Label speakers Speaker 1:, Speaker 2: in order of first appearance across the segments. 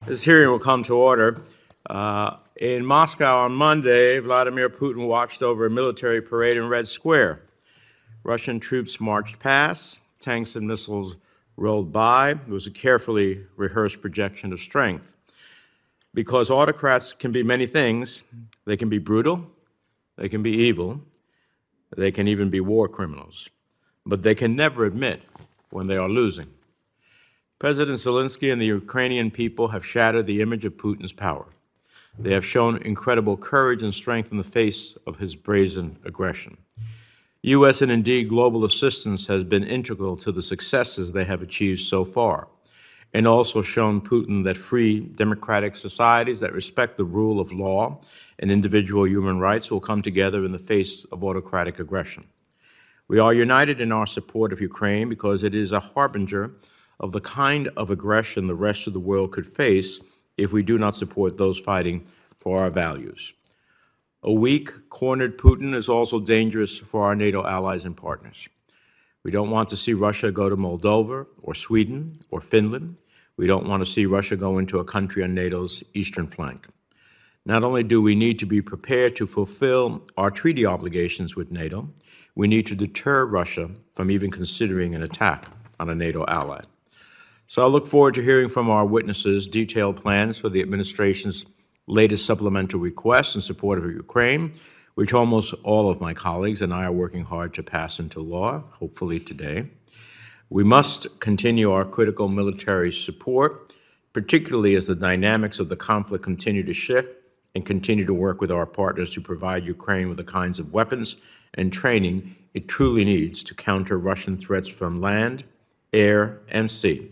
Speaker 1: This hearing will come to order. In Moscow on Monday, Vladimir Putin watched over a military parade in Red Square. Russian troops marched past, tanks and missiles rolled by. It was a carefully rehearsed projection of strength. Because autocrats can be many things. They can be brutal, they can be evil, they can even be war criminals. But they can never admit when they are losing. President Zelensky and the Ukrainian people have shattered the image of Putin's power. They have shown incredible courage and strength in the face of his brazen aggression. U.S. and indeed global assistance has been integral to the successes they have achieved so far, and also shown Putin that free, democratic societies that respect the rule of law and individual human rights will come together in the face of autocratic aggression. We are united in our support of Ukraine because it is a harbinger of the kind of aggression the rest of the world could face if we do not support those fighting for our values. A weak, cornered Putin is also dangerous for our NATO allies and partners. We don't want to see Russia go to Moldova or Sweden or Finland. We don't want to see Russia go into a country on NATO's eastern flank. Not only do we need to be prepared to fulfill our treaty obligations with NATO, we need to deter Russia from even considering an attack on a NATO ally. So I look forward to hearing from our witnesses detailed plans for the administration's latest supplemental request in support of Ukraine, which almost all of my colleagues and I are working hard to pass into law, hopefully today. We must continue our critical military support, particularly as the dynamics of the conflict continue to shift, and continue to work with our partners to provide Ukraine with the kinds of weapons and training it truly needs to counter Russian threats from land, air, and sea,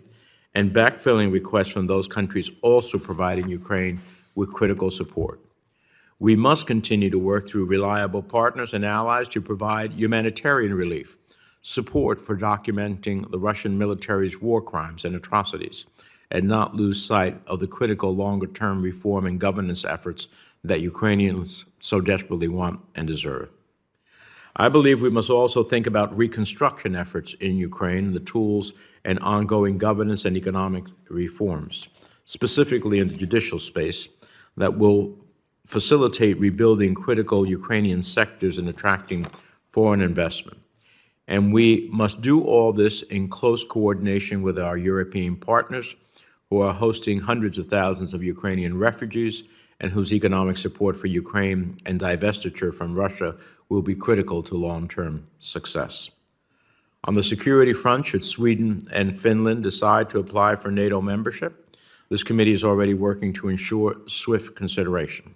Speaker 1: and backfilling requests from those countries also providing Ukraine with critical support. We must continue to work through reliable partners and allies to provide humanitarian relief, support for documenting the Russian military's war crimes and atrocities, and not lose sight of the critical longer-term reform and governance efforts that Ukrainians so desperately want and deserve. I believe we must also think about reconstruction efforts in Ukraine, the tools and ongoing governance and economic reforms, specifically in the judicial space, that will facilitate rebuilding critical Ukrainian sectors and attracting foreign investment. And we must do all this in close coordination with our European partners who are hosting hundreds of thousands of Ukrainian refugees and whose economic support for Ukraine and divestiture from Russia will be critical to long-term success. On the security front, should Sweden and Finland decide to apply for NATO membership, this committee is already working to ensure swift consideration.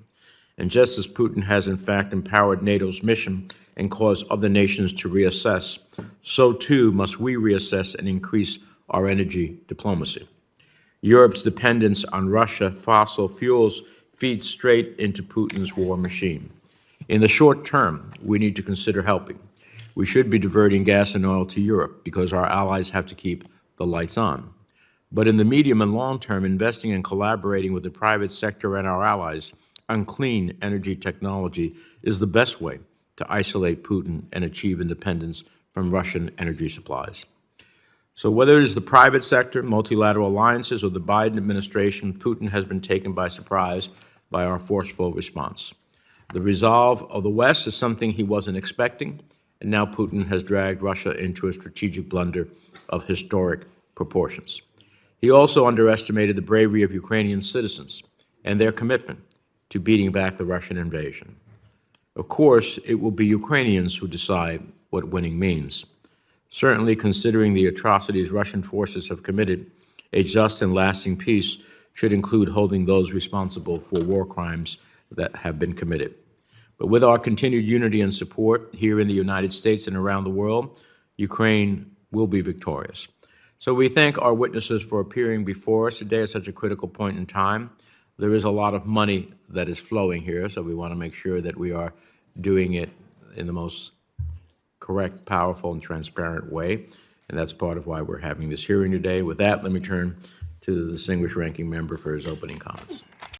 Speaker 1: And just as Putin has in fact empowered NATO's mission and caused other nations to reassess, so too must we reassess and increase our energy diplomacy. Europe's dependence on Russia fossil fuels feeds straight into Putin's war machine. In the short term, we need to consider helping. We should be diverting gas and oil to Europe because our allies have to keep the lights on. But in the medium and long term, investing and collaborating with the private sector and our allies on clean energy technology is the best way to isolate Putin and achieve independence from Russian energy supplies. So whether it is the private sector, multilateral alliances, or the Biden administration, Putin has been taken by surprise by our forceful response. The resolve of the West is something he wasn't expecting, and now Putin has dragged Russia into a strategic blunder of historic proportions. He also underestimated the bravery of Ukrainian citizens and their commitment to beating back the Russian invasion. Of course, it will be Ukrainians who decide what winning means. Certainly, considering the atrocities Russian forces have committed, a just and lasting peace should include holding those responsible for war crimes that have been committed. But with our continued unity and support here in the United States and around the world, Ukraine will be victorious. So we thank our witnesses for appearing before us today at such a critical point in time. There is a lot of money that is flowing here, so we want to make sure that we are doing it in the most correct, powerful, and transparent way. And that's part of why we're having this hearing today. With that, let me turn to the distinguished ranking member for his opening comments.